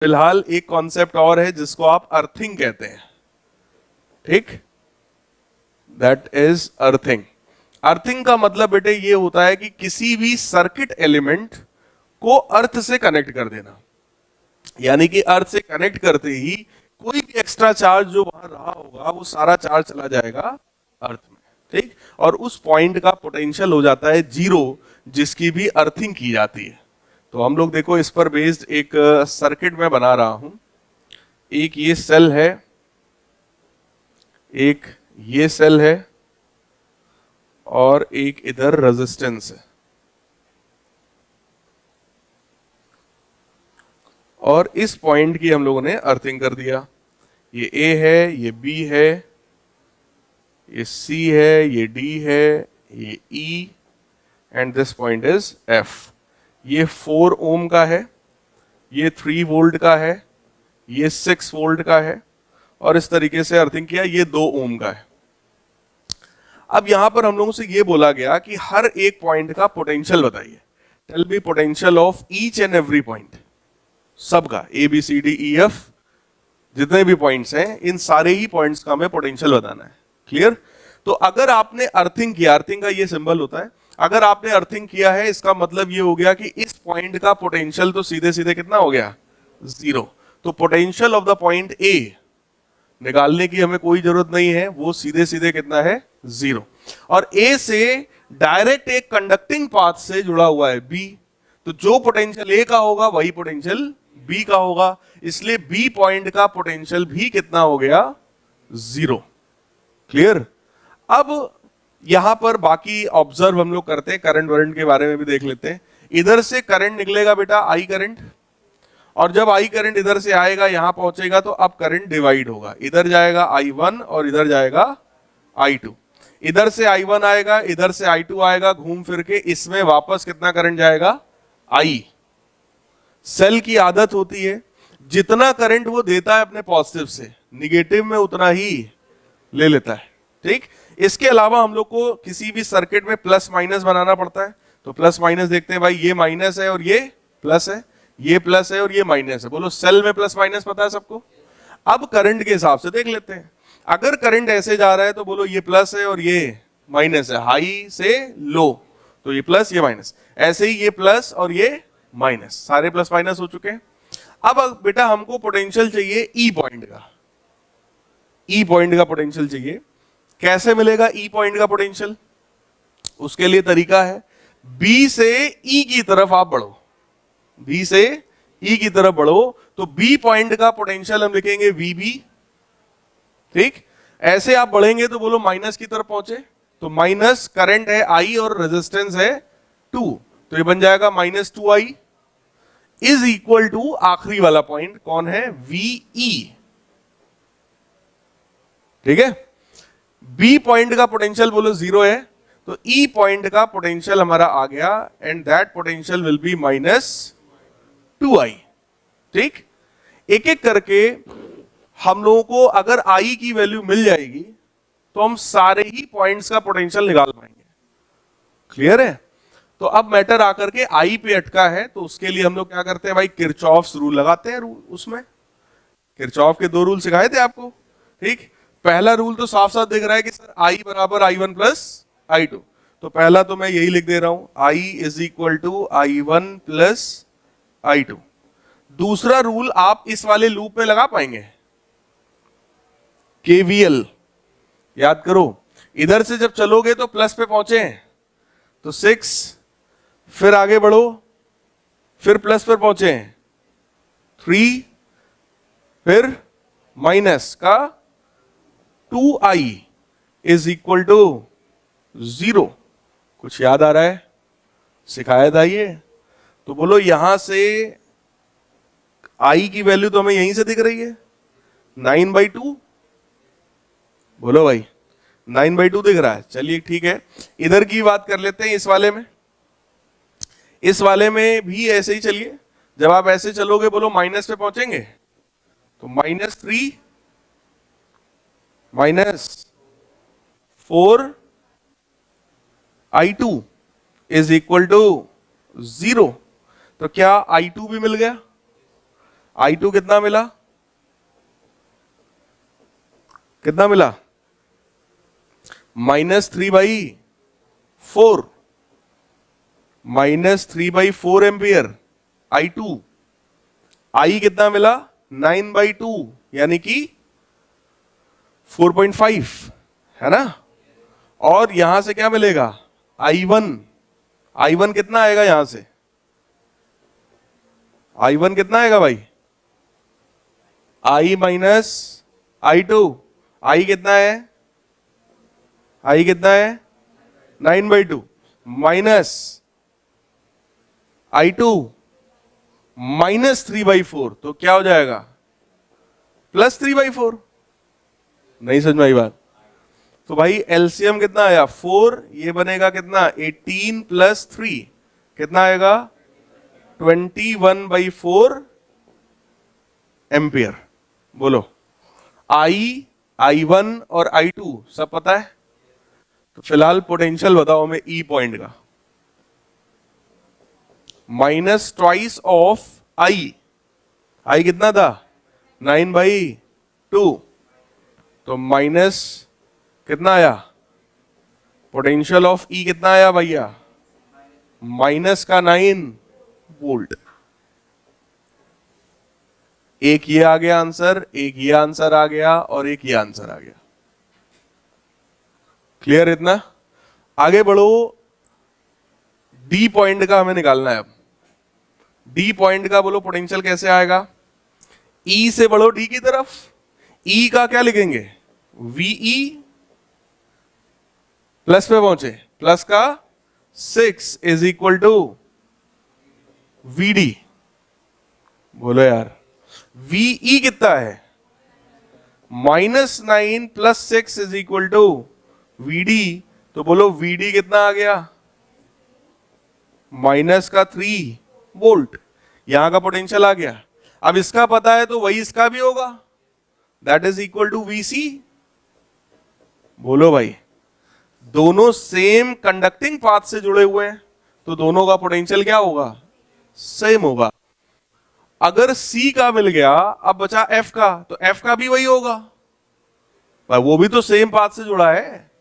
फिलहाल एक कॉन्सेप्ट और है जिसको आप अर्थिंग कहते हैं। ठीक, दैट इज अर्थिंग। अर्थिंग का मतलब बेटे ये होता है कि किसी भी सर्किट एलिमेंट को अर्थ से कनेक्ट कर देना, यानी कि अर्थ से कनेक्ट करते ही कोई भी एक्स्ट्रा चार्ज जो वहां रहा होगा वो सारा चार्ज चला जाएगा अर्थ में। ठीक, और उस पॉइंट का पोटेंशियल हो जाता है जीरो, जिसकी भी अर्थिंग की जाती है। तो हम लोग देखो इस पर बेस्ड एक सर्किट में बना रहा हूं। एक ये सेल है, एक ये सेल है, और एक इधर रेजिस्टेंस है, और इस पॉइंट की हम लोगों ने अर्थिंग कर दिया। ये ए है, ये बी है, ये सी है, ये डी है, ये E, and this point is F. ये 4 ओम का है, ये 3 वोल्ट का है, ये 6 वोल्ट का है, और इस तरीके से अर्थिंग किया। ये 2 ओम का है। अब यहां पर हम लोगों से ये बोला गया कि हर एक पॉइंट का पोटेंशियल बताइए। Tell be potential of each and every point, सबका A B C D E F जितने भी पॉइंट्स हैं, इन सारे ही पॉइंट्स का हमें पोटेंशियल बताना है। क्लियर? तो अगर आपने अर्थिंग किया, अर्थिंग का ये सिंबल होता है, अगर आपने अर्थिंग किया है इसका मतलब ये हो गया कि इस पॉइंट का पोटेंशियल तो सीधे सीधे कितना हो गया, जीरो। तो potential of the point A निकालने की हमें कोई जरूरत नहीं है, वो सीधे सीधे कितना है, जीरो। और ए से डायरेक्ट एक कंडक्टिंग पाथ से जुड़ा हुआ है बी, तो जो पोटेंशियल ए का होगा वही पोटेंशियल बी का होगा, इसलिए बी पॉइंट का पोटेंशियल भी कितना हो गया, जीरो। क्लियर? अब यहां पर बाकी ऑब्जर्व हम लोग करते हैं, करंट वरंट के बारे में भी देख लेते हैं। इधर से करंट निकलेगा बेटा आई करंट, और जब आई करंट इधर से आएगा यहां पहुंचेगा तो अब करंट डिवाइड होगा, इधर जाएगा I1 और इधर जाएगा I2। इधर से I1 आएगा, इधर से I2 आएगा, घूम फिर के इसमें वापस कितना करंट जाएगा, I। सेल की आदत होती है जितना करंट वो देता है अपने पॉजिटिव से, निगेटिव में उतना ही ले लेता है। ठीक, इसके अलावा हम लोग को किसी भी सर्किट में प्लस माइनस बनाना पड़ता है। तो प्लस माइनस देखते हैं भाई, ये माइनस है और ये प्लस है, ये प्लस है और ये माइनस है। बोलो सेल में प्लस माइनस पता है सबको? अब करंट के हिसाब से देख लेते हैं। अगर करंट ऐसे जा रहा है तो बोलो ये प्लस है और ये माइनस है, हाई से लो, तो ये प्लस ये माइनस। ऐसे ही ये प्लस और ये माइनस, सारे प्लस माइनस हो चुके हैं। अब बेटा हमको पोटेंशियल चाहिए ई पॉइंट का, ई पॉइंट का पोटेंशियल चाहिए। कैसे मिलेगा ई पॉइंट का पोटेंशियल? उसके लिए तरीका है, बी से ई की तरफ आप बढ़ो, बी से ई की तरफ बढ़ो, तो बी पॉइंट का पोटेंशियल हम लिखेंगे वीबी। ठीक, ऐसे आप बढ़ेंगे तो बोलो माइनस की तरफ पहुंचे, तो माइनस करंट है आई और रेजिस्टेंस है 2, तो ये बन जाएगा -2i इज इक्वल टू आखिरी वाला पॉइंट कौन है, VE। ठीक है, बी पॉइंट का पोटेंशियल बोलो जीरो है, तो ई पॉइंट का पोटेंशियल हमारा आ गया, and that potential will be -2i। ठीक, एक एक करके हम लोगों को अगर आई की वैल्यू मिल जाएगी तो हम सारे ही पॉइंट्स का पोटेंशियल निकाल पाएंगे। क्लियर है? तो अब मैटर आकर के आई पे अटका है, तो उसके लिए हम लोग क्या करते हैं भाई, किरचॉफ्स रूल लगाते हैं। उसमें किरचॉफ के 2 रूल सिखाए थे आपको। ठीक, पहला रूल तो साफ साफ दिख रहा है कि सर I बराबर I1 प्लस I2, तो पहला तो मैं यही लिख दे रहा हूं, I is equal to I1 plus I2। दूसरा रूल आप इस वाले लूप में लगा पाएंगे, KVL याद करो। इधर से जब चलोगे तो प्लस पे पहुंचे तो 6, फिर आगे बढ़ो, फिर प्लस पर पहुंचे 3, फिर माइनस का 2i इज इक्वल टू 0। कुछ याद आ रहा है? सिखाया था ये। तो बोलो यहां से i की वैल्यू तो हमें यहीं से दिख रही है, 9/2। बोलो भाई 9/2 दिख रहा है। चलिए ठीक है, इधर की बात कर लेते हैं। इस वाले में, इस वाले में भी ऐसे ही चलिए। जब आप ऐसे चलोगे बोलो माइनस पे पहुंचेंगे, तो -3 -4i2 इज इक्वल टू 0। तो क्या I2 भी मिल गया? I2 कितना मिला, कितना मिला, -3/4, -3/4 एम्पियर I2। I कितना मिला, 9/2 यानी कि 4.5, है ना। और यहां से क्या मिलेगा, I1 कितना आएगा यहां से, I1 कितना आएगा भाई, I माइनस I2। I कितना है, I कितना है, 9/2 माइनस I2 -3/4, तो क्या हो जाएगा, +3/4। नहीं समझ में आई बात। तो भाई एलसीएम कितना आया, 4, ये बनेगा कितना, 18 + 3 कितना आएगा, 21/4 एम्पियर। बोलो, I1 और I2 सब पता है। तो फिलहाल पोटेंशियल बताओ हमें ई पॉइंट का, -2 ऑफ I कितना था, 9/2, तो माइनस कितना आया, पोटेंशियल ऑफ ई कितना आया भैया, -9 वोल्ट। एक ये आ गया आंसर, एक ये आंसर आ गया, और एक ये आंसर आ गया। क्लियर इतना। आगे बढ़ो, डी पॉइंट का हमें निकालना है अब। डी पॉइंट का बोलो पोटेंशियल कैसे आएगा, ई से बढ़ो डी की तरफ। ई का क्या लिखेंगे, वीई, प्लस पे पहुंचे, प्लस का 6 = वीडी। बोलो यार, वीई कितना है, -9 + 6 = वीडी। तो बोलो वीडी कितना आ गया, -3 वोल्ट। यहां का पोटेंशियल आ गया। अब इसका पता है तो वही इसका भी होगा, that is equal to VC. बोलो भाई, दोनों सेम कंडक्टिंग पाथ से जुड़े हुए हैं, तो दोनों का पोटेंशियल क्या होगा, सेम होगा। अगर C का मिल गया, अब बचा F का, तो F का भी वही होगा भाई, वो भी तो सेम पाथ से जुड़ा है।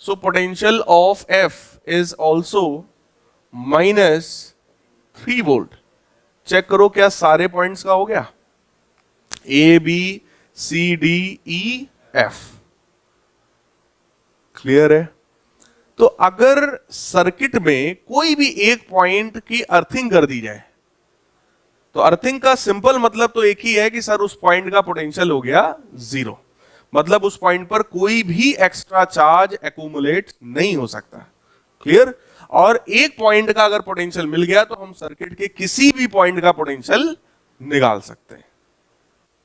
So potential of F is also -3 volt. Check करो क्या सारे पॉइंट्स का हो गया, A B C D E F। Clear है। तो अगर सर्किट में कोई भी एक पॉइंट की अर्थिंग कर दी जाए, तो अर्थिंग का सिंपल मतलब तो एक ही है कि सर उस पॉइंट का पोटेंशियल हो गया 0, मतलब उस पॉइंट पर कोई भी एक्स्ट्रा चार्ज एक्यूमुलेट नहीं हो सकता। क्लियर। और एक पॉइंट का अगर पोटेंशियल मिल गया तो हम सर्किट के किसी भी पॉइंट का पोटेंशियल निकाल सकते हैं।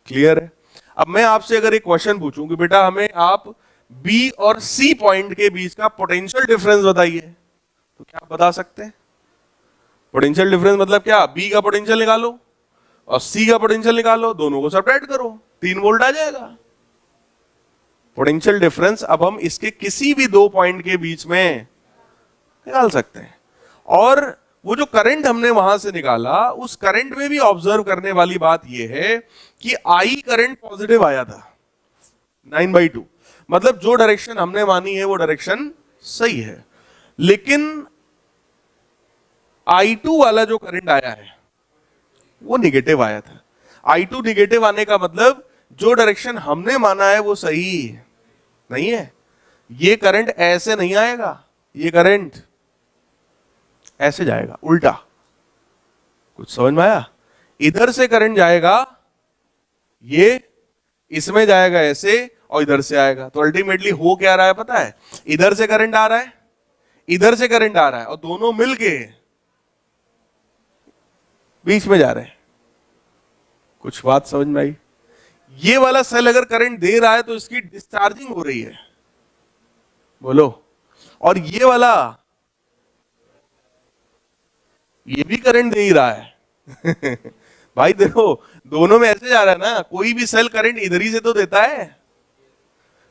क्लियर है। अब मैं आपसे अगर एक क्वेश्चन पूछूं कि बेटा हमें आप बी और सी पॉइंट के बीच का पोटेंशियल डिफरेंस बताइए, तो क्या आप बता सकते हैं। पोटेंशियल डिफरेंस मतलब क्या, बी का पोटेंशियल निकालो और सी का पोटेंशियल निकालो, दोनों को सब्ट्रैक्ट करो, 3 वोल्ट आ जाएगा। पोटेंशियल डिफरेंस अब हम इसके किसी भी दो पॉइंट के बीच में निकाल सकते हैं। और वो जो करंट हमने वहां से निकाला, उस करंट में भी ऑब्जर्व करने वाली बात यह है कि आई करंट पॉजिटिव आया था 9/2, मतलब जो डायरेक्शन हमने मानी है वो डायरेक्शन सही है। लेकिन I2 वाला जो करंट आया है वो निगेटिव आया था। I2 निगेटिव आने का मतलब जो डायरेक्शन हमने माना है वो सही नहीं है। ये करंट ऐसे नहीं आएगा, ये करंट ऐसे जाएगा, उल्टा। कुछ समझ में आया। इधर से करंट जाएगा, ये इसमें जाएगा ऐसे, और इधर से आएगा। तो अल्टीमेटली हो क्या रहा है पता है, इधर से करंट आ रहा है, इधर से करंट आ रहा है, और दोनों मिलके बीच में जा रहे हैं। कुछ बात समझ में आई। ये वाला सेल अगर करंट दे रहा है तो इसकी डिस्चार्जिंग हो रही है, बोलो। और ये वाला, ये भी करंट दे ही रहा है भाई देखो, दोनों में ऐसे जा रहा है ना, कोई भी सेल करंट इधर ही से तो देता है।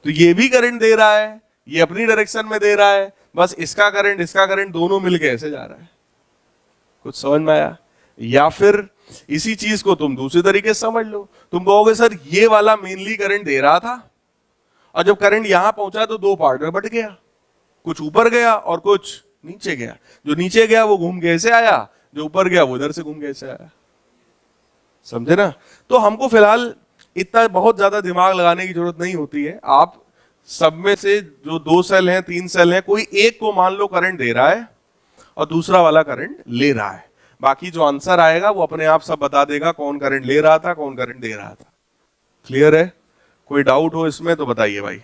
तो ये भी करंट दे रहा है, ये अपनी डायरेक्शन में दे रहा है, बस इसका करंट दोनों मिलके ऐसे जा रहा है। कुछ समझ में आया। या फिर इसी चीज को तुम दूसरे तरीके से समझ लो, तुम कहोगे सर ये वाला मेनली करंट दे रहा था और जब करंट यहां पहुंचा तो दो पार्ट में बट गया, कुछ ऊपर गया और कुछ नीचे गया। जो नीचे गया वो घूम के ऐसे आया, जो ऊपर गया वो इधर से घूम के ऐसे आया। समझे ना? तो हमको फिलहाल इतना बहुत ज्यादा दिमाग लगाने की जरूरत नहीं होती है। आप सब में से जो 2 सेल हैं 3 सेल हैं, कोई एक को मान लो करंट दे रहा है और दूसरा वाला करंट ले रहा है, बाकी जो आंसर आएगा वो अपने आप सब बता देगा कौन करंट ले रहा था कौन करंट दे रहा था। क्लियर है? कोई डाउट हो इसमें तो बताइए भाई।